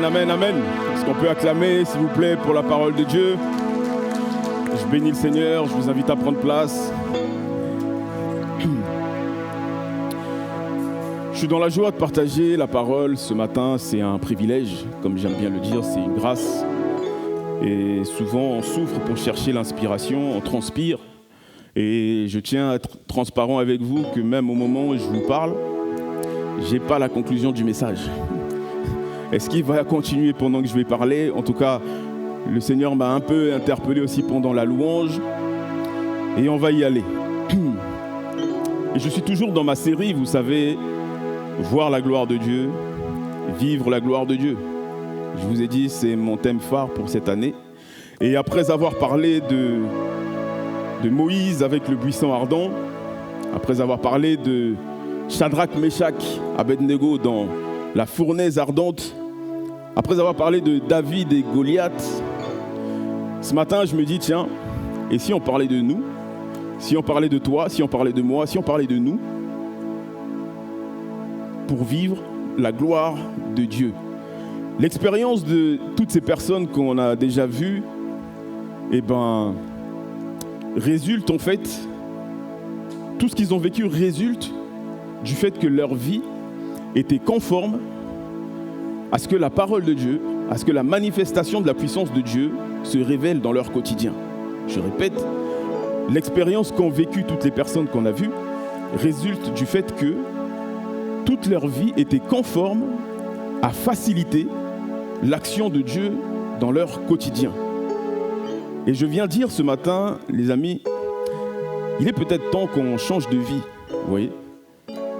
amen, amen. Est-ce qu'on peut acclamer, s'il vous plaît, pour la parole de Dieu? Je bénis le Seigneur, je vous invite à prendre place. Je suis dans la joie de partager la parole ce matin. C'est un privilège, comme j'aime bien le dire, c'est une grâce. Et souvent, on souffre pour chercher l'inspiration, on transpire. Et je tiens à être transparent avec vous que même au moment où je vous parle, je n'ai pas la conclusion du message. Est-ce qu'il va continuer pendant que je vais parler? En tout cas, le Seigneur m'a un peu interpellé aussi pendant la louange. Et on va y aller. Et je suis toujours dans ma série, vous savez, voir la gloire de Dieu, vivre la gloire de Dieu. Je vous ai dit, c'est mon thème phare pour cette année. Et après avoir parlé de Moïse avec le buisson ardent, après avoir parlé de Shadrach, Meshach, Abednego dans la fournaise ardente, après avoir parlé de David et Goliath, ce matin je me dis, tiens, et si on parlait de nous, si on parlait de toi, si on parlait de moi, si on parlait de nous, pour vivre la gloire de Dieu. L'expérience de toutes ces personnes qu'on a déjà vues, résulte en fait, tout ce qu'ils ont vécu résulte du fait que leur vie était conforme à ce que la parole de Dieu, à ce que la manifestation de la puissance de Dieu se révèle dans leur quotidien. Je répète, l'expérience qu'ont vécue toutes les personnes qu'on a vues résulte du fait que toute leur vie était conforme à faciliter l'action de Dieu dans leur quotidien. Et je viens dire ce matin, les amis, il est peut-être temps qu'on change de vie, vous voyez.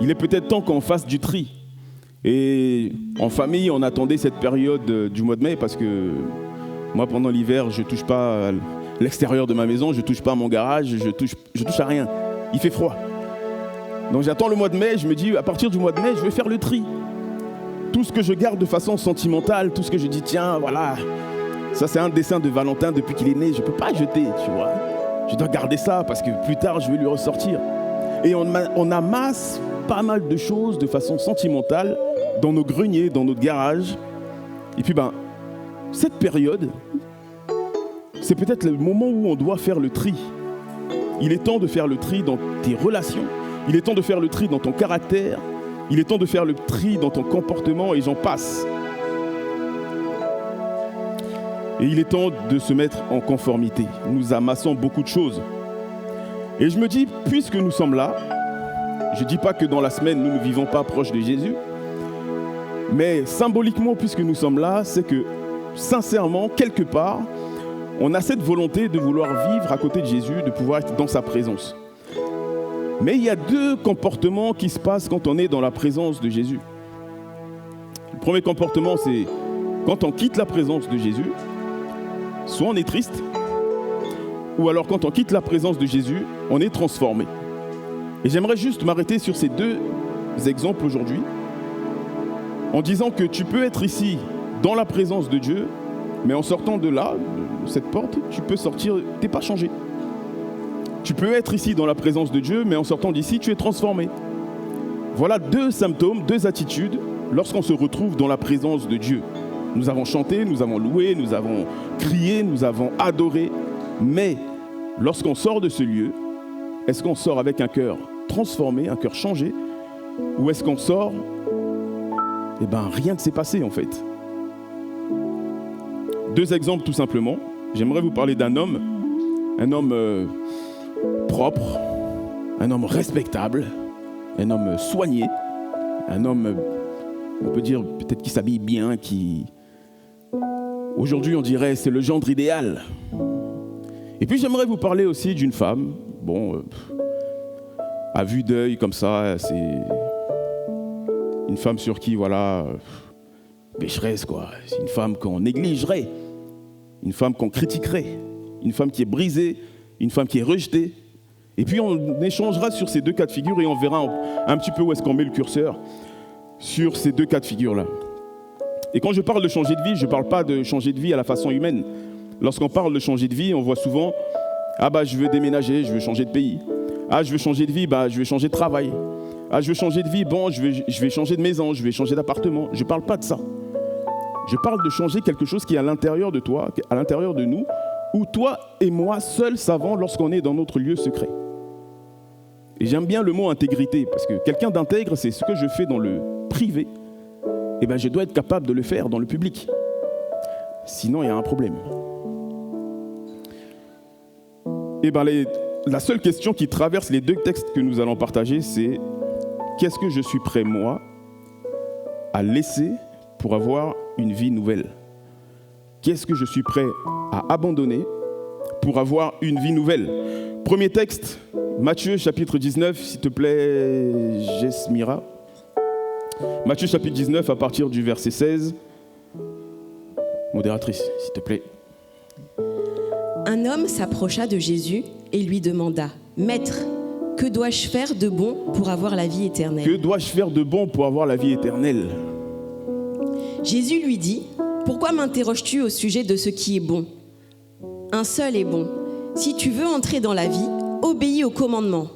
Il est peut-être temps qu'on fasse du tri. Et en famille, on attendait cette période du mois de mai parce que moi, pendant l'hiver, je ne touche pas à l'extérieur de ma maison, je ne touche pas à mon garage, je touche à rien. Il fait froid. Donc j'attends le mois de mai, je me dis, à partir du mois de mai, je vais faire le tri. Tout ce que je garde de façon sentimentale, tout ce que je dis, tiens, voilà, ça c'est un dessin de Valentin depuis qu'il est né, je ne peux pas jeter, tu vois. Je dois garder ça parce que plus tard, je vais lui ressortir. Et on amasse pas mal de choses de façon sentimentale dans nos greniers, dans notre garage. Et puis, cette période, c'est peut-être le moment où on doit faire le tri. Il est temps de faire le tri dans tes relations. Il est temps de faire le tri dans ton caractère. Il est temps de faire le tri dans ton comportement et j'en passe. Et il est temps de se mettre en conformité. Nous amassons beaucoup de choses. Et je me dis, puisque nous sommes là, je ne dis pas que dans la semaine, nous ne vivons pas proche de Jésus, mais symboliquement, puisque nous sommes là, c'est que, sincèrement, quelque part, on a cette volonté de vouloir vivre à côté de Jésus, de pouvoir être dans sa présence. Mais il y a deux comportements qui se passent quand on est dans la présence de Jésus. Le premier comportement, c'est quand on quitte la présence de Jésus, soit on est triste, ou alors quand on quitte la présence de Jésus, on est transformé. Et j'aimerais juste m'arrêter sur ces deux exemples aujourd'hui, en disant que tu peux être ici, dans la présence de Dieu, mais en sortant de là, de cette porte, tu peux sortir, tu n'es pas changé. Tu peux être ici dans la présence de Dieu, mais en sortant d'ici, tu es transformé. Voilà deux symptômes, deux attitudes, lorsqu'on se retrouve dans la présence de Dieu. Nous avons chanté, nous avons loué, nous avons crié, nous avons adoré, mais lorsqu'on sort de ce lieu, est-ce qu'on sort avec un cœur transformé, un cœur changé, ou est-ce qu'on sort, rien ne s'est passé en fait. Deux exemples tout simplement. J'aimerais vous parler d'un homme propre, un homme respectable, un homme soigné, un homme, on peut dire peut-être qui s'habille bien, qui aujourd'hui on dirait c'est le gendre idéal. Et puis j'aimerais vous parler aussi d'une femme, à vue d'œil comme ça, c'est une femme sur qui, pécheresse quoi. C'est une femme qu'on négligerait, une femme qu'on critiquerait, une femme qui est brisée, une femme qui est rejetée. Et puis on échangera sur ces deux cas de figure et on verra un petit peu où est-ce qu'on met le curseur sur ces deux cas de figure-là. Et quand je parle de changer de vie, je ne parle pas de changer de vie à la façon humaine. Lorsqu'on parle de changer de vie, on voit souvent « Ah je veux déménager, je veux changer de pays. Ah je veux changer de vie, je veux changer de travail. Ah je veux changer de vie, je vais changer de maison, je vais changer d'appartement. » Je ne parle pas de ça. Je parle de changer quelque chose qui est à l'intérieur de toi, à l'intérieur de nous, où toi et moi seuls savons lorsqu'on est dans notre lieu secret. Et j'aime bien le mot intégrité, parce que quelqu'un d'intègre, c'est ce que je fais dans le privé, et bien je dois être capable de le faire dans le public. Sinon, il y a un problème. Et bien la seule question qui traverse les deux textes que nous allons partager, c'est qu'est-ce que je suis prêt, moi, à laisser pour avoir une vie nouvelle? Qu'est-ce que je suis prêt à abandonner pour avoir une vie nouvelle? Premier texte, Matthieu chapitre 19, s'il te plaît, Jesmira. Matthieu chapitre 19 à partir du verset 16. Modératrice, s'il te plaît. Un homme s'approcha de Jésus et lui demanda « Maître, que dois-je faire de bon pour avoir la vie éternelle ?» Que dois-je faire de bon pour avoir la vie éternelle? Jésus lui dit « Pourquoi m'interroges-tu au sujet de ce qui est bon? Un seul est bon. Si tu veux entrer dans la vie, obéis aux commandements. »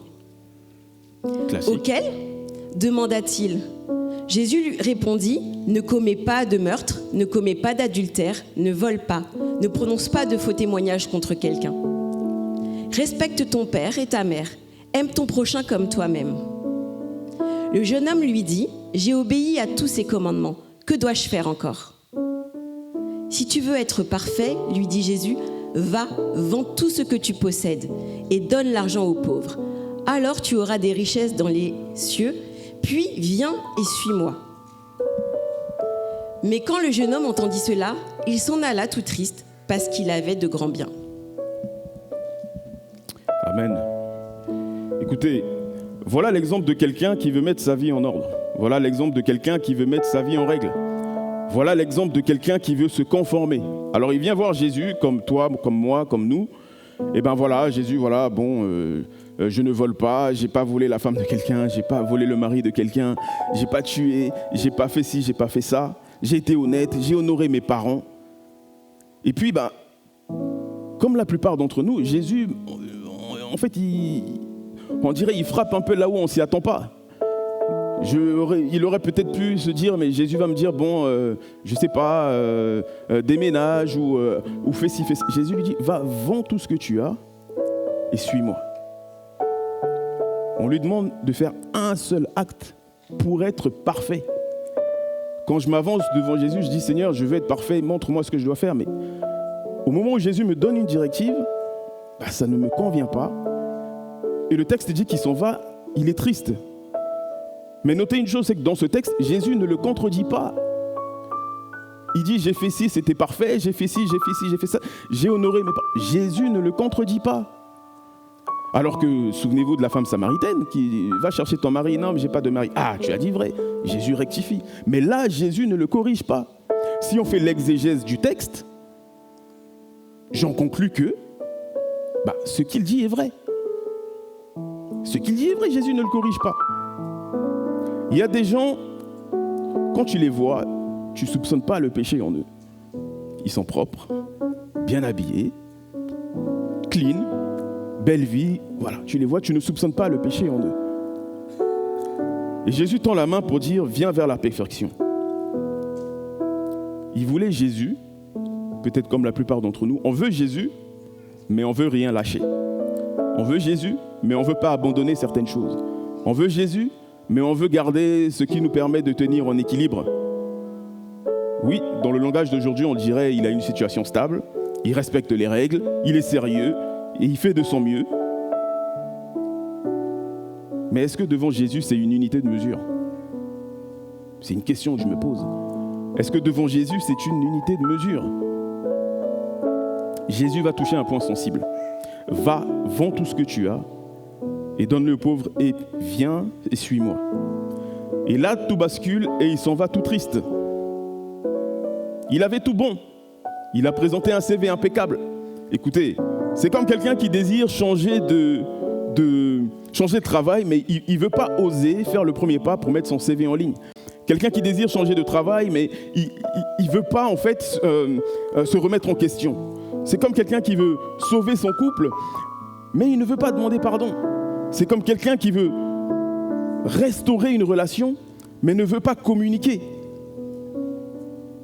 Classique. Auquel demanda-t-il? Jésus lui répondit « Ne commets pas de meurtre, ne commets pas d'adultère, ne vole pas, ne prononce pas de faux témoignages contre quelqu'un. Respecte ton père et ta mère, aime ton prochain comme toi-même. » Le jeune homme lui dit « J'ai obéi à tous ces commandements, que dois-je faire encore ?» « Si tu veux être parfait, lui dit Jésus, va, vends tout ce que tu possèdes et donne l'argent aux pauvres. Alors tu auras des richesses dans les cieux, puis viens et suis-moi. » Mais quand le jeune homme entendit cela, il s'en alla tout triste parce qu'il avait de grands biens. Amen. Écoutez, voilà l'exemple de quelqu'un qui veut mettre sa vie en ordre. Voilà l'exemple de quelqu'un qui veut mettre sa vie en règle. Voilà l'exemple de quelqu'un qui veut se conformer. Alors il vient voir Jésus, comme toi, comme moi, comme nous. Et ben voilà, Jésus, voilà, bon, je ne vole pas, j'ai pas volé la femme de quelqu'un, j'ai pas volé le mari de quelqu'un, j'ai pas tué, j'ai pas fait ci, j'ai pas fait ça. J'ai été honnête, j'ai honoré mes parents. Et puis, ben, comme la plupart d'entre nous, Jésus, en fait, on dirait qu'il frappe un peu là où on ne s'y attend pas. Il aurait peut-être pu se dire, mais Jésus va me dire, bon, je ne sais pas, déménage ou fais ci, fais ça. Jésus lui dit, va, vends tout ce que tu as et suis-moi. On lui demande de faire un seul acte pour être parfait. Quand je m'avance devant Jésus, je dis, Seigneur, je veux être parfait, montre-moi ce que je dois faire. Mais au moment où Jésus me donne une directive, bah, ça ne me convient pas. Et le texte dit qu'il s'en va, il est triste. Mais notez une chose, c'est que dans ce texte, Jésus ne le contredit pas. Il dit, j'ai fait ci, c'était parfait, j'ai fait ci, j'ai fait ci, j'ai fait ça, j'ai honoré mes parents. Jésus ne le contredit pas. Alors que, souvenez-vous de la femme samaritaine qui va chercher ton mari. Non, mais j'ai pas de mari. Ah, tu as dit vrai. Jésus rectifie. Mais là, Jésus ne le corrige pas. Si on fait l'exégèse du texte, j'en conclus que ce qu'il dit est vrai. Ce qu'il dit est vrai, Jésus ne le corrige pas. Il y a des gens, quand tu les vois, tu ne soupçonnes pas le péché en eux. Ils sont propres, bien habillés, clean, belle vie, voilà, tu les vois, tu ne soupçonnes pas le péché en eux. Et Jésus tend la main pour dire, viens vers la perfection. Il voulait Jésus, peut-être comme la plupart d'entre nous, on veut Jésus, mais on ne veut rien lâcher. On veut Jésus, mais on ne veut pas abandonner certaines choses. On veut Jésus, mais on veut garder ce qui nous permet de tenir en équilibre. Oui, dans le langage d'aujourd'hui, on dirait qu'il a une situation stable, il respecte les règles, il est sérieux, et il fait de son mieux. Mais est-ce que devant Jésus, c'est une unité de mesure? C'est une question que je me pose. Est-ce que devant Jésus, c'est une unité de mesure? Jésus va toucher un point sensible. Va, vends tout ce que tu as et donne-le aux pauvres et viens et suis-moi. Et là, tout bascule et il s'en va tout triste. Il avait tout bon. Il a présenté un CV impeccable. Écoutez, c'est comme quelqu'un qui désire changer de travail, mais il ne veut pas oser faire le premier pas pour mettre son CV en ligne. Quelqu'un qui désire changer de travail, mais il ne veut pas en fait se remettre en question. C'est comme quelqu'un qui veut sauver son couple, mais il ne veut pas demander pardon. C'est comme quelqu'un qui veut restaurer une relation, mais ne veut pas communiquer.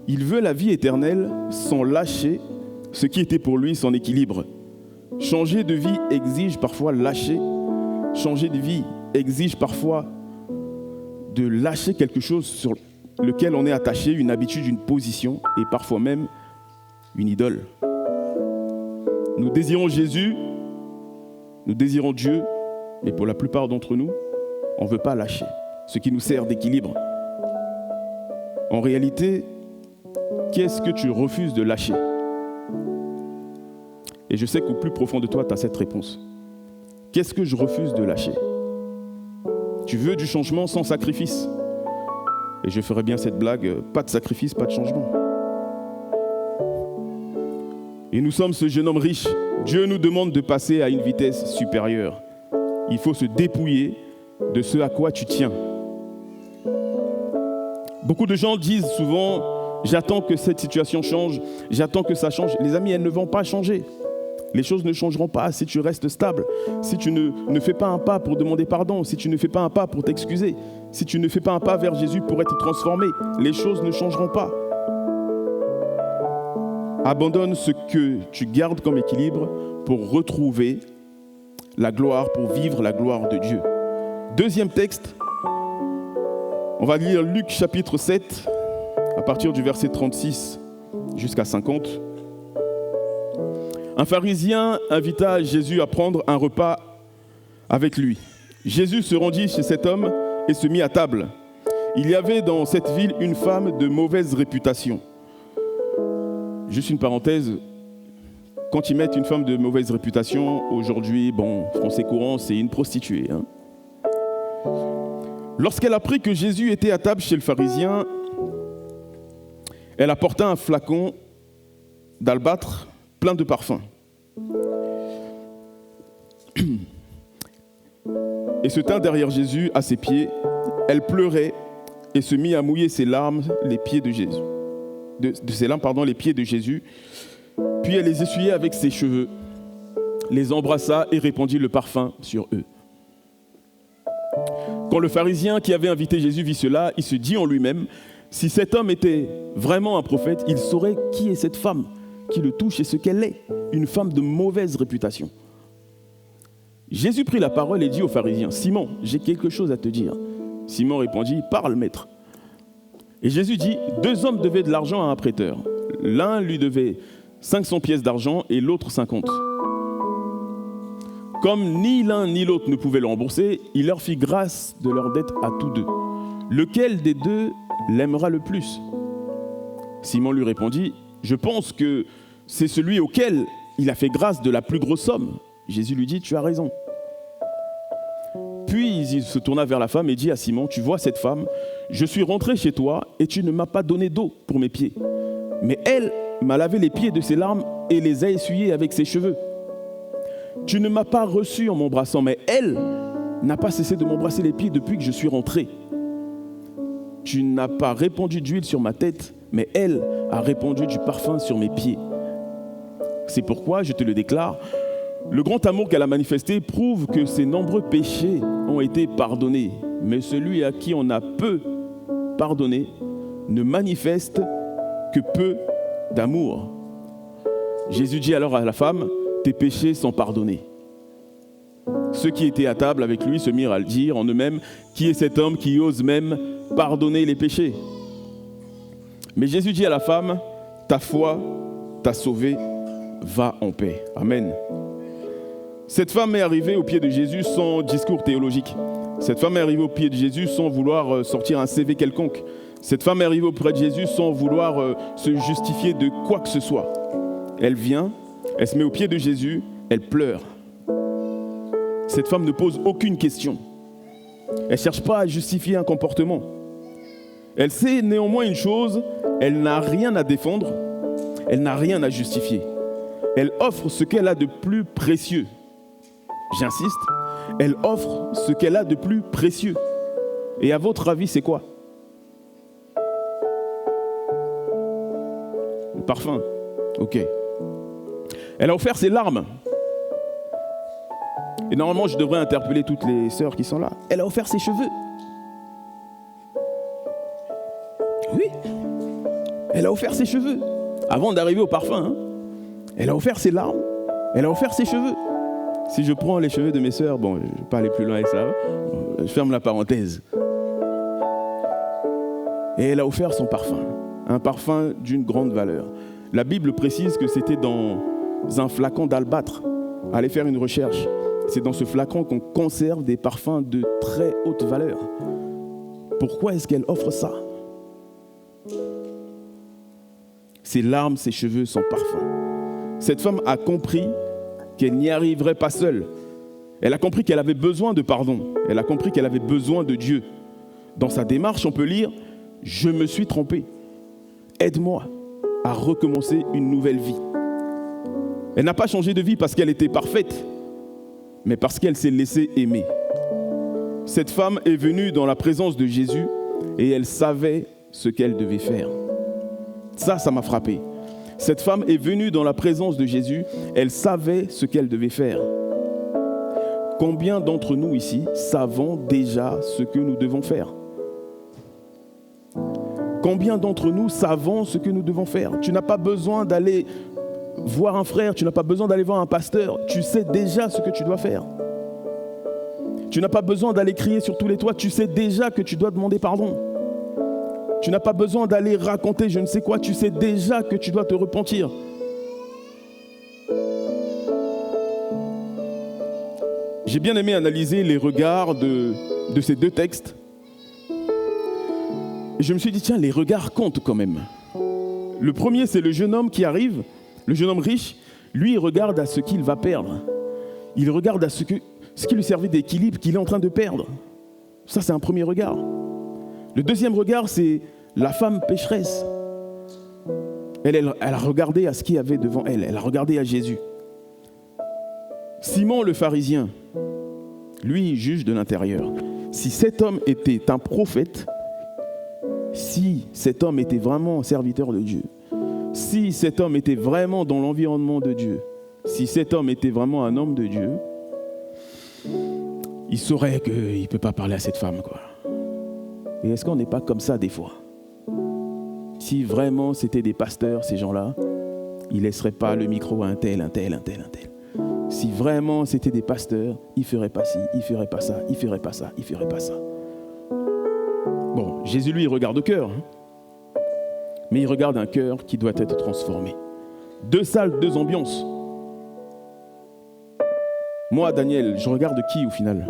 Il veut la vie éternelle sans lâcher ce qui était pour lui son équilibre. Changer de vie exige parfois lâcher. Changer de vie exige parfois de lâcher quelque chose sur lequel on est attaché, une habitude, une position et parfois même une idole. Nous désirons Jésus, nous désirons Dieu, mais pour la plupart d'entre nous, on ne veut pas lâcher ce qui nous sert d'équilibre. En réalité, qu'est-ce que tu refuses de lâcher? Et je sais qu'au plus profond de toi, tu as cette réponse. Qu'est-ce que je refuse de lâcher? Tu veux du changement sans sacrifice? Et je ferai bien cette blague, pas de sacrifice, pas de changement. Et nous sommes ce jeune homme riche. Dieu nous demande de passer à une vitesse supérieure. Il faut se dépouiller de ce à quoi tu tiens. Beaucoup de gens disent souvent, j'attends que cette situation change, j'attends que ça change. Les amis, elles ne vont pas changer. Les choses ne changeront pas si tu restes stable, si tu ne fais pas un pas pour demander pardon, si tu ne fais pas un pas pour t'excuser, si tu ne fais pas un pas vers Jésus pour être transformé, les choses ne changeront pas. Abandonne ce que tu gardes comme équilibre pour retrouver la gloire, pour vivre la gloire de Dieu. Deuxième texte, on va lire Luc chapitre 7, à partir du verset 36 jusqu'à 50. Un pharisien invita Jésus à prendre un repas avec lui. Jésus se rendit chez cet homme et se mit à table. Il y avait dans cette ville une femme de mauvaise réputation. Juste une parenthèse, quand ils mettent une femme de mauvaise réputation, aujourd'hui, français courant, c'est une prostituée. Lorsqu'elle apprit que Jésus était à table chez le pharisien, elle apporta un flacon d'albâtre plein de parfums. Et se tint derrière Jésus à ses pieds. Elle pleurait et se mit à mouiller ses larmes les pieds de Jésus. Les pieds de Jésus. Puis elle les essuyait avec ses cheveux, les embrassa et répandit le parfum sur eux. Quand le pharisien qui avait invité Jésus vit cela, il se dit en lui-même, si cet homme était vraiment un prophète, il saurait qui est cette femme qui le touche et ce qu'elle est, une femme de mauvaise réputation. Jésus prit la parole et dit au pharisien, Simon, j'ai quelque chose à te dire. Simon répondit, parle maître. Et Jésus dit, 2 hommes devaient de l'argent à un prêteur. L'un lui devait 500 pièces d'argent et l'autre 50. Comme ni l'un ni l'autre ne pouvaient le rembourser, il leur fit grâce de leur dette à tous deux. Lequel des deux l'aimera le plus? Simon lui répondit, je pense que c'est celui auquel il a fait grâce de la plus grosse somme. Jésus lui dit, tu as raison. Puis il se tourna vers la femme et dit à Simon, tu vois cette femme, je suis rentré chez toi et tu ne m'as pas donné d'eau pour mes pieds. Mais elle m'a lavé les pieds de ses larmes et les a essuyés avec ses cheveux. Tu ne m'as pas reçu en m'embrassant, mais elle n'a pas cessé de m'embrasser les pieds depuis que je suis rentré. Tu n'as pas répandu d'huile sur ma tête, mais elle a répandu du parfum sur mes pieds. C'est pourquoi, je te le déclare, le grand amour qu'elle a manifesté prouve que ses nombreux péchés ont été pardonnés. Mais celui à qui on a peu pardonné ne manifeste que peu d'amour. Jésus dit alors à la femme, tes péchés sont pardonnés. Ceux qui étaient à table avec lui se mirent à le dire en eux-mêmes, qui est cet homme qui ose même pardonner les péchés? Mais Jésus dit à la femme, ta foi t'a sauvée, va en paix. Amen. Cette femme est arrivée au pied de Jésus sans discours théologique. Cette femme est arrivée au pied de Jésus sans vouloir sortir un CV quelconque. Cette femme est arrivée auprès de Jésus sans vouloir se justifier de quoi que ce soit. Elle vient, elle se met au pied de Jésus, elle pleure. Cette femme ne pose aucune question. Elle ne cherche pas à justifier un comportement. Elle sait néanmoins une chose, elle n'a rien à défendre, elle n'a rien à justifier. Elle offre ce qu'elle a de plus précieux. J'insiste, elle offre ce qu'elle a de plus précieux. Et à votre avis, c'est quoi? Le parfum. Ok. Elle a offert ses larmes. Et normalement, je devrais interpeller toutes les sœurs qui sont là. Elle a offert ses cheveux. Oui. Elle a offert ses cheveux. Avant d'arriver au parfum, hein. Elle a offert ses larmes. Elle a offert ses cheveux. Si je prends les cheveux de mes sœurs, bon, je ne vais pas aller plus loin avec ça, je ferme la parenthèse. Et elle a offert son parfum, un parfum d'une grande valeur. La Bible précise que c'était dans un flacon d'albâtre. Allez faire une recherche. C'est dans ce flacon qu'on conserve des parfums de très haute valeur. Pourquoi est-ce qu'elle offre ça? Ses larmes, ses cheveux, son parfum. Cette femme a compris qu'elle n'y arriverait pas seule. Elle a compris qu'elle avait besoin de pardon. Elle a compris qu'elle avait besoin de Dieu. Dans sa démarche, on peut lire « Je me suis trompée. Aide-moi à recommencer une nouvelle vie. » Elle n'a pas changé de vie parce qu'elle était parfaite, mais parce qu'elle s'est laissée aimer. Cette femme est venue dans la présence de Jésus et elle savait ce qu'elle devait faire. Ça m'a frappé. Cette femme est venue dans la présence de Jésus, elle savait ce qu'elle devait faire. Combien d'entre nous ici savons déjà ce que nous devons faire? Combien d'entre nous savons ce que nous devons faire? Tu n'as pas besoin d'aller voir un frère, tu n'as pas besoin d'aller voir un pasteur, tu sais déjà ce que tu dois faire. Tu n'as pas besoin d'aller crier sur tous les toits, tu sais déjà que tu dois demander pardon. Tu n'as pas besoin d'aller raconter je ne sais quoi, tu sais déjà que tu dois te repentir. J'ai bien aimé analyser les regards de ces deux textes. Et je me suis dit, tiens, les regards comptent quand même. Le premier, c'est le jeune homme qui arrive, le jeune homme riche. Lui, il regarde à ce qu'il va perdre. Il regarde à ce qui lui servait d'équilibre qu'il est en train de perdre. Ça, c'est un premier regard. Le deuxième regard, c'est la femme pécheresse. Elle a regardé à ce qu'il y avait devant elle. Elle a regardé à Jésus. Simon le pharisien, lui, juge de l'intérieur. Si cet homme était un prophète, si cet homme était vraiment serviteur de Dieu, si cet homme était vraiment dans l'environnement de Dieu, si cet homme était vraiment un homme de Dieu, il saurait qu'il ne peut pas parler à cette femme, quoi. Et est-ce qu'on n'est pas comme ça des fois? Si vraiment c'était des pasteurs, ces gens-là, ils ne laisseraient pas le micro à un tel. Si vraiment c'était des pasteurs, ils ne feraient pas ci, ils ne feraient pas ça, ils ne feraient pas ça, ils ne feraient pas ça. Bon, Jésus, lui, il regarde au cœur. Hein. Mais il regarde un cœur qui doit être transformé. 2 salles, 2 ambiances. Moi, Daniel, je regarde qui au final?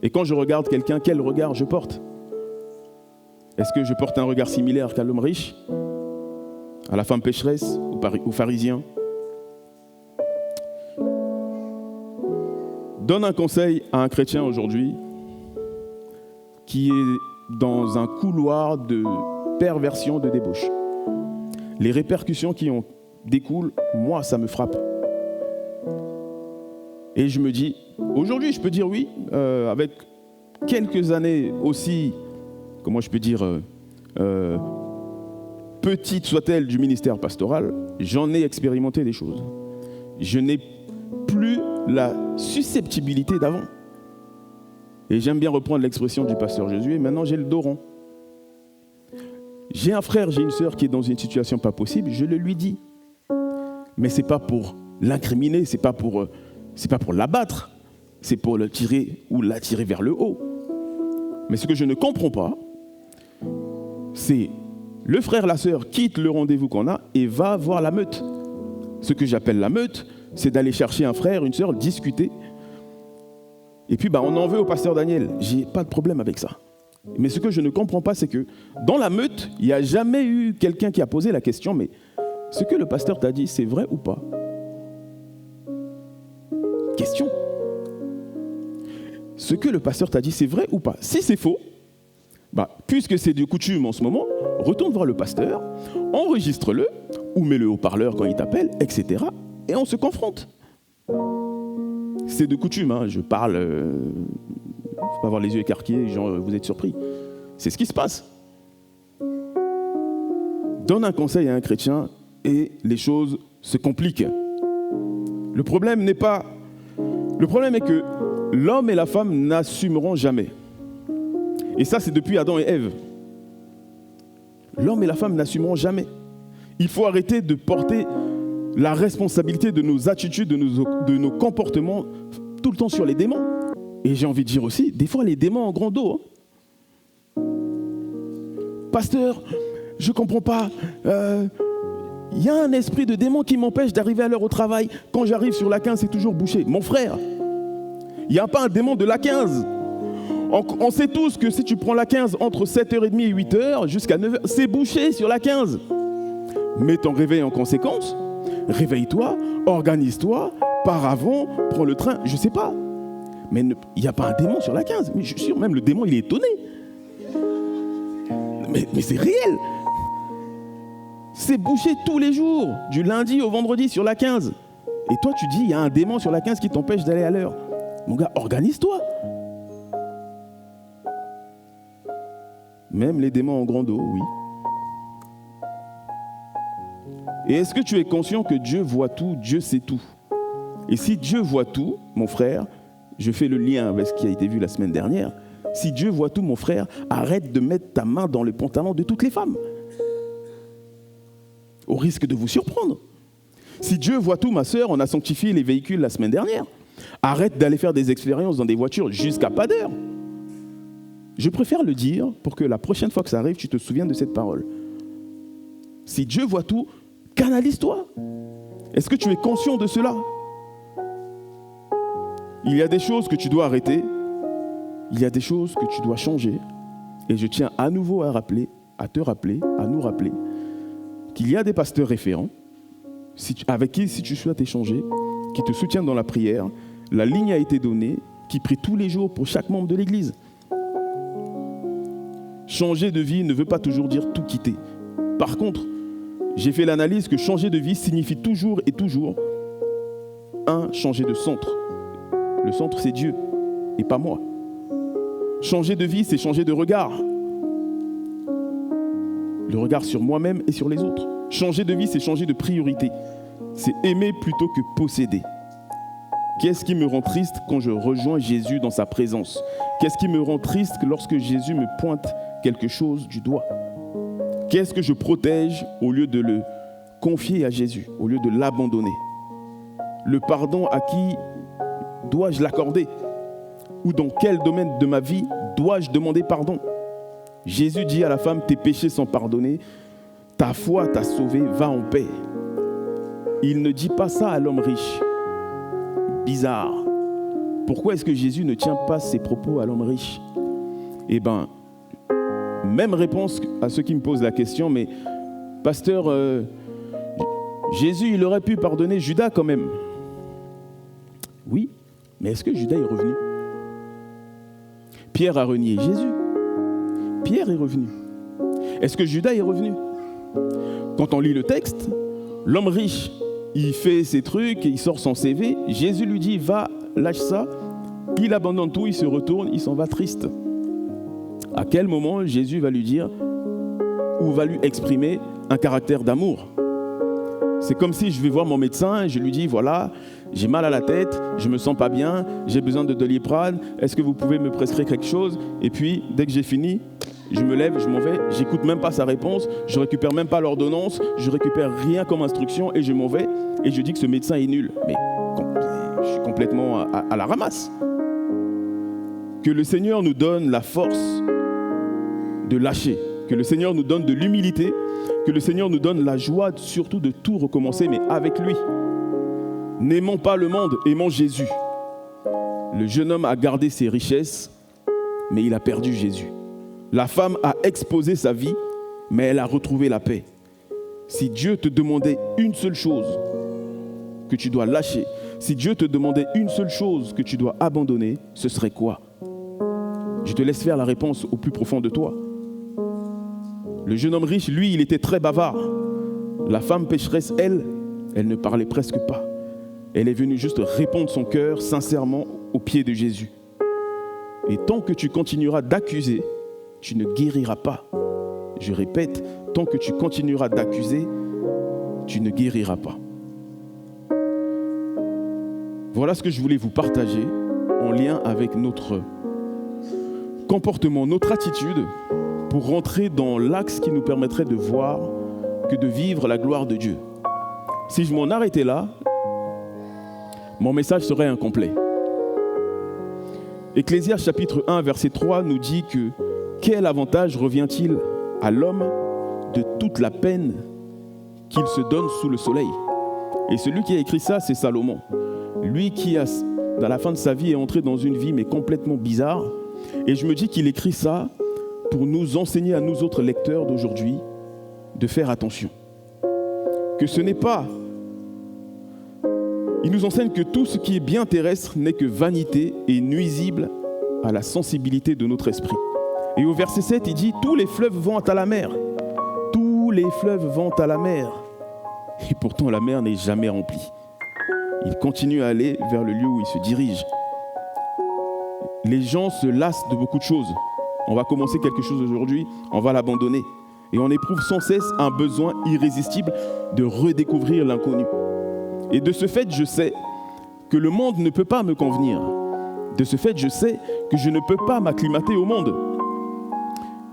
Et quand je regarde quelqu'un, quel regard je porte? Est-ce que je porte un regard similaire qu'à l'homme riche, à la femme pécheresse, au pharisien? Donne un conseil à un chrétien aujourd'hui qui est dans un couloir de perversion, de débauche. Les répercussions qui en découlent, moi, ça me frappe. Et je me dis, aujourd'hui, je peux dire oui, avec quelques années aussi, comment je peux dire, petite soit-elle du ministère pastoral, j'en ai expérimenté des choses. Je n'ai plus la susceptibilité d'avant. Et j'aime bien reprendre l'expression du pasteur Josué, maintenant j'ai le dos rond. J'ai un frère, j'ai une sœur qui est dans une situation pas possible, je le lui dis. Mais c'est pas pour l'incriminer, c'est pas pour l'abattre, c'est pour le tirer ou l'attirer vers le haut. Mais ce que je ne comprends pas, c'est le frère, la sœur quitte le rendez-vous qu'on a et va voir la meute. Ce que j'appelle la meute, c'est d'aller chercher un frère, une sœur, discuter. Et puis on en veut au pasteur Daniel. J'ai pas de problème avec ça. Mais ce que je ne comprends pas, c'est que dans la meute, il n'y a jamais eu quelqu'un qui a posé la question, mais ce que le pasteur t'a dit, c'est vrai ou pas? Question. Ce que le pasteur t'a dit, c'est vrai ou pas? Si c'est faux, puisque c'est de coutume en ce moment, retourne voir le pasteur, enregistre-le, ou mets-le haut-parleur quand il t'appelle, etc. Et on se confronte. C'est de coutume, hein, je parle, faut pas avoir les yeux écarquillés, genre vous êtes surpris. C'est ce qui se passe. Donne un conseil à un chrétien et les choses se compliquent. Le problème est que l'homme et la femme n'assumeront jamais. Et ça, c'est depuis Adam et Ève. L'homme et la femme n'assumeront jamais. Il faut arrêter de porter la responsabilité de nos attitudes, de nos comportements tout le temps sur les démons. Et j'ai envie de dire aussi, des fois les démons en grand dos. Pasteur, je ne comprends pas. Il y a un esprit de démon qui m'empêche d'arriver à l'heure au travail. Quand j'arrive sur la 15, c'est toujours bouché. Mon frère, il n'y a pas un démon de la 15. On sait tous que si tu prends la 15 entre 7h30 et 8h jusqu'à 9h, c'est bouché sur la 15. Mets ton réveil en conséquence. Réveille-toi, organise-toi, pars avant, prends le train, je ne sais pas. Mais il n'y a pas un démon sur la 15. Mais je suis sûr, même le démon, il est étonné. Mais c'est réel. C'est bouché tous les jours, du lundi au vendredi sur la 15. Et toi, tu dis, il y a un démon sur la 15 qui t'empêche d'aller à l'heure. Mon gars, organise-toi. Même les démons en grand dos, oui. Et est-ce que tu es conscient que Dieu voit tout, Dieu sait tout? Et si Dieu voit tout, mon frère, je fais le lien avec ce qui a été vu la semaine dernière, si Dieu voit tout, mon frère, arrête de mettre ta main dans le pantalon de toutes les femmes. Au risque de vous surprendre. Si Dieu voit tout, ma sœur, on a sanctifié les véhicules la semaine dernière. Arrête d'aller faire des expériences dans des voitures jusqu'à pas d'heure. Je préfère le dire pour que la prochaine fois que ça arrive, tu te souviennes de cette parole. Si Dieu voit tout, canalise-toi. Est-ce que tu es conscient de cela? Il y a des choses que tu dois arrêter. Il y a des choses que tu dois changer. Et je tiens à nouveau à te rappeler, à nous rappeler qu'il y a des pasteurs référents avec qui, si tu souhaites échanger, qui te soutiennent dans la prière. La ligne a été donnée, qui prie tous les jours pour chaque membre de l'Église. Changer de vie ne veut pas toujours dire tout quitter. Par contre, j'ai fait l'analyse que changer de vie signifie toujours et toujours changer de centre. Le centre, c'est Dieu et pas moi. Changer de vie, c'est changer de regard. Le regard sur moi-même et sur les autres. Changer de vie, c'est changer de priorité. C'est aimer plutôt que posséder. Qu'est-ce qui me rend triste quand je rejoins Jésus dans sa présence? Qu'est-ce qui me rend triste lorsque Jésus me pointe quelque chose du doigt? Qu'est-ce que je protège au lieu de le confier à Jésus, au lieu de l'abandonner? Le pardon, à qui dois-je l'accorder? Ou dans quel domaine de ma vie dois-je demander pardon? Jésus dit à la femme, tes péchés sont pardonnés, ta foi t'a sauvé, va en paix. Il ne dit pas ça à l'homme riche. Bizarre. Pourquoi est-ce que Jésus ne tient pas ses propos à l'homme riche? Eh bien, même réponse à ceux qui me posent la question, mais pasteur, Jésus, il aurait pu pardonner Judas quand même. Oui, mais est-ce que Judas est revenu? Pierre a renié Jésus. Pierre est revenu. Est-ce que Judas est revenu? Quand on lit le texte, l'homme riche, il fait ses trucs, il sort son CV. Jésus lui dit, va, lâche ça. Il abandonne tout, il se retourne, il s'en va triste. À quel moment Jésus va lui dire ou va lui exprimer un caractère d'amour? C'est comme si je vais voir mon médecin et je lui dis, voilà, j'ai mal à la tête, je me sens pas bien, j'ai besoin de Doliprane, est-ce que vous pouvez me prescrire quelque chose? Et puis, dès que j'ai fini, je me lève, je m'en vais, j'écoute même pas sa réponse, je récupère même pas l'ordonnance, je récupère rien comme instruction et je m'en vais et je dis que ce médecin est nul. Mais je suis complètement à la ramasse. Que le Seigneur nous donne la force de lâcher, que le Seigneur nous donne de l'humilité, que le Seigneur nous donne la joie surtout de tout recommencer, mais avec lui. N'aimons pas le monde, aimons Jésus. Le jeune homme a gardé ses richesses, mais il a perdu Jésus. La femme a exposé sa vie, mais elle a retrouvé la paix. Si Dieu te demandait une seule chose que tu dois lâcher, si Dieu te demandait une seule chose que tu dois abandonner, ce serait quoi? Je te laisse faire la réponse au plus profond de toi. Le jeune homme riche, lui, il était très bavard. La femme pécheresse, elle ne parlait presque pas. Elle est venue juste répondre son cœur sincèrement aux pieds de Jésus. Et tant que tu continueras d'accuser, tu ne guériras pas. Je répète, tant que tu continueras d'accuser, tu ne guériras pas. Voilà ce que je voulais vous partager en lien avec notre comportement, notre attitude, pour rentrer dans l'axe qui nous permettrait de voir que de vivre la gloire de Dieu. Si je m'en arrêtais là, mon message serait incomplet. Ecclésiaste chapitre 1, verset 3 nous dit que quel avantage revient-il à l'homme de toute la peine qu'il se donne sous le soleil? Et celui qui a écrit ça, c'est Salomon. Lui qui, dans la fin de sa vie, est entré dans une vie mais complètement bizarre. Et je me dis qu'il écrit ça pour nous enseigner à nous autres lecteurs d'aujourd'hui de faire attention. Que ce n'est pas... Il nous enseigne que tout ce qui est bien terrestre n'est que vanité et nuisible à la sensibilité de notre esprit. Et au verset 7, il dit « Tous les fleuves vont à la mer. Tous les fleuves vont à la mer. » Et pourtant, la mer n'est jamais remplie. Il continue à aller vers le lieu où il se dirige. Les gens se lassent de beaucoup de choses. On va commencer quelque chose aujourd'hui, on va l'abandonner. Et on éprouve sans cesse un besoin irrésistible de redécouvrir l'inconnu. Et de ce fait, je sais que le monde ne peut pas me convenir. De ce fait, je sais que je ne peux pas m'acclimater au monde.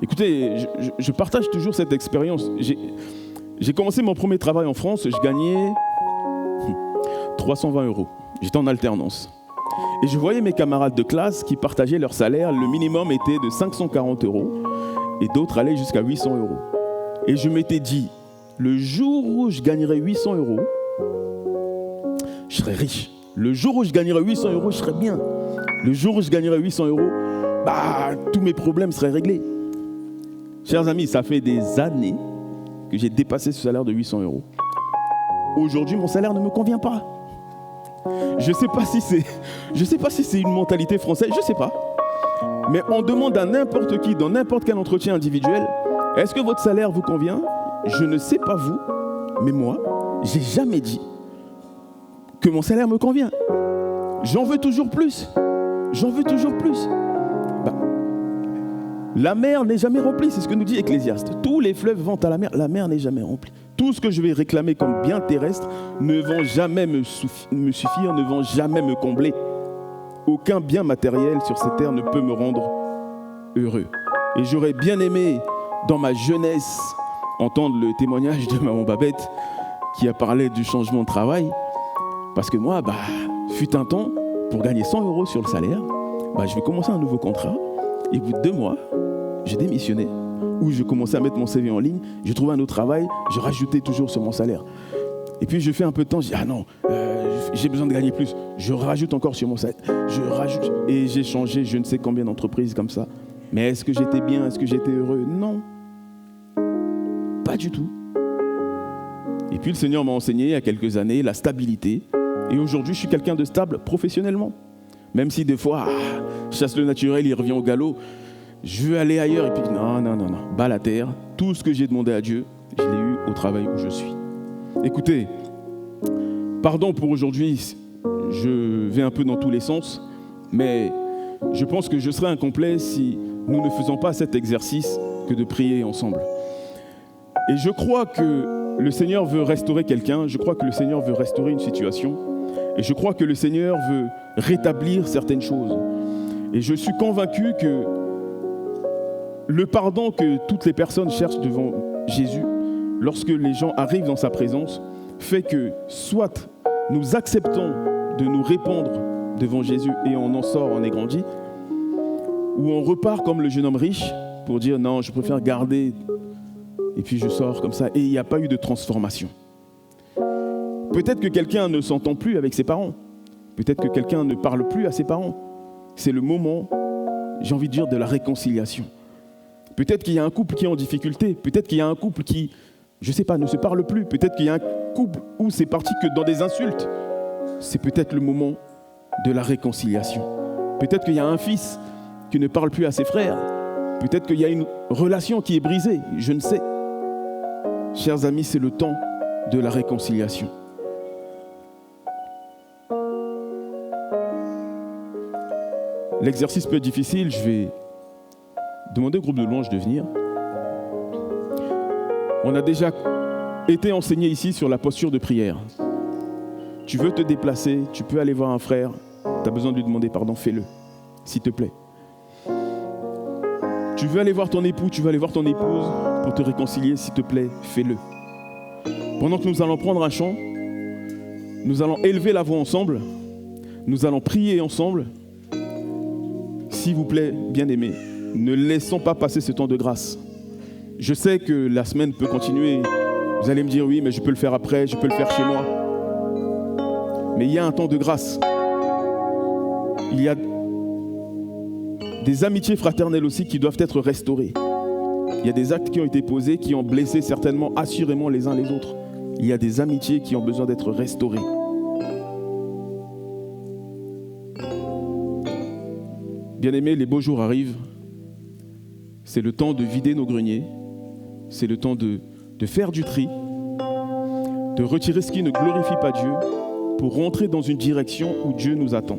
Écoutez, je partage toujours cette expérience. J'ai commencé mon premier travail en France, je gagnais 320 €. J'étais en alternance. Et je voyais mes camarades de classe qui partageaient leur salaire. Le minimum était de 540 € et d'autres allaient jusqu'à 800 €. Et je m'étais dit, le jour où je gagnerai 800 €, je serai riche. Le jour où je gagnerai 800 €, je serai bien. Le jour où je gagnerai 800 €, tous mes problèmes seraient réglés. Chers amis, ça fait des années que j'ai dépassé ce salaire de 800 €. Aujourd'hui, mon salaire ne me convient pas. Je ne sais pas si c'est une mentalité française, je ne sais pas. Mais on demande à n'importe qui, dans n'importe quel entretien individuel, est-ce que votre salaire vous convient? Je ne sais pas vous, mais moi, j'ai jamais dit que mon salaire me convient. J'en veux toujours plus. J'en veux toujours plus. La mer n'est jamais remplie, c'est ce que nous dit Ecclésiaste. Tous les fleuves vont à la mer n'est jamais remplie. Tout ce que je vais réclamer comme bien terrestre ne vont jamais me suffire, ne vont jamais me combler. Aucun bien matériel sur cette terre ne peut me rendre heureux. Et j'aurais bien aimé, dans ma jeunesse, entendre le témoignage de maman Babette qui a parlé du changement de travail. Parce que moi, fut un temps, pour gagner 100 € sur le salaire, je vais commencer un nouveau contrat. Et au bout de 2 mois, j'ai démissionné. Où je commençais à mettre mon CV en ligne, je trouvais un autre travail, je rajoutais toujours sur mon salaire. Et puis je fais un peu de temps, je dis non, j'ai besoin de gagner plus. Je rajoute encore sur mon salaire, je rajoute. Et j'ai changé je ne sais combien d'entreprises comme ça. Mais est-ce que j'étais bien, est-ce que j'étais heureux? Non, pas du tout. Et puis le Seigneur m'a enseigné il y a quelques années la stabilité. Et aujourd'hui, je suis quelqu'un de stable professionnellement. Même si des fois, je chasse le naturel, il revient au galop. Je veux aller ailleurs et puis non, bas la terre. Tout ce que j'ai demandé à Dieu, je l'ai eu au travail où je suis. Écoutez, pardon pour aujourd'hui, je vais un peu dans tous les sens, mais je pense que je serais incomplet si nous ne faisons pas cet exercice que de prier ensemble. Et je crois que le Seigneur veut restaurer quelqu'un, je crois que le Seigneur veut restaurer une situation, et je crois que le Seigneur veut rétablir certaines choses. Et je suis convaincu que le pardon que toutes les personnes cherchent devant Jésus, lorsque les gens arrivent dans sa présence, fait que soit nous acceptons de nous répandre devant Jésus et on en sort, on est grandi, ou on repart comme le jeune homme riche pour dire non, je préfère garder et puis je sors comme ça et il n'y a pas eu de transformation. Peut-être que quelqu'un ne s'entend plus avec ses parents, peut-être que quelqu'un ne parle plus à ses parents. C'est le moment, j'ai envie de dire, de la réconciliation. Peut-être qu'il y a un couple qui est en difficulté. Peut-être qu'il y a un couple qui, je ne sais pas, ne se parle plus. Peut-être qu'il y a un couple où c'est parti que dans des insultes. C'est peut-être le moment de la réconciliation. Peut-être qu'il y a un fils qui ne parle plus à ses frères. Peut-être qu'il y a une relation qui est brisée. Je ne sais. Chers amis, c'est le temps de la réconciliation. L'exercice peut être difficile, je vais demander au groupe de louanges de venir. On a déjà été enseigné ici sur la posture de prière. Tu veux te déplacer, tu peux aller voir un frère, tu as besoin de lui demander pardon, fais-le, s'il te plaît. Tu veux aller voir ton époux, tu veux aller voir ton épouse pour te réconcilier, s'il te plaît, fais-le. Pendant que nous allons prendre un chant, nous allons élever la voix ensemble, nous allons prier ensemble. S'il vous plaît, bien-aimés, ne laissons pas passer ce temps de grâce. Je sais que la semaine peut continuer. Vous allez me dire, oui, mais je peux le faire après, je peux le faire chez moi. Mais il y a un temps de grâce. Il y a des amitiés fraternelles aussi qui doivent être restaurées. Il y a des actes qui ont été posés, qui ont blessé certainement, assurément les uns les autres. Il y a des amitiés qui ont besoin d'être restaurées. Bien-aimés, les beaux jours arrivent. C'est le temps de vider nos greniers. C'est le temps de faire du tri, de retirer ce qui ne glorifie pas Dieu pour rentrer dans une direction où Dieu nous attend.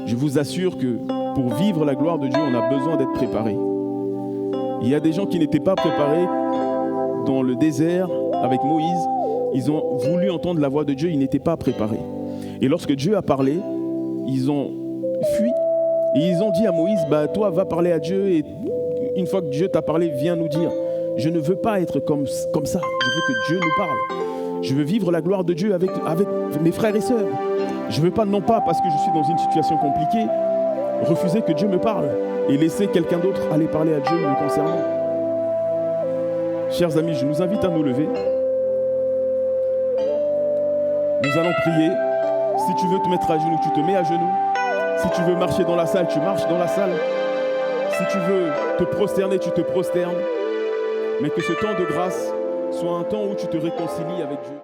Je vous assure que pour vivre la gloire de Dieu, on a besoin d'être préparé. Il y a des gens qui n'étaient pas préparés dans le désert avec Moïse. Ils ont voulu entendre la voix de Dieu, ils n'étaient pas préparés. Et lorsque Dieu a parlé, ils ont fui. Et ils ont dit à Moïse, toi va parler à Dieu et une fois que Dieu t'a parlé, viens nous dire. Je ne veux pas être comme ça, je veux que Dieu nous parle. Je veux vivre la gloire de Dieu avec mes frères et sœurs. Je ne veux pas, non pas parce que je suis dans une situation compliquée, refuser que Dieu me parle et laisser quelqu'un d'autre aller parler à Dieu me concernant. Chers amis, je nous invite à nous lever. Nous allons prier. Si tu veux te mettre à genoux, tu te mets à genoux. Si tu veux marcher dans la salle, tu marches dans la salle. Si tu veux te prosterner, tu te prosternes. Mais que ce temps de grâce soit un temps où tu te réconcilies avec Dieu.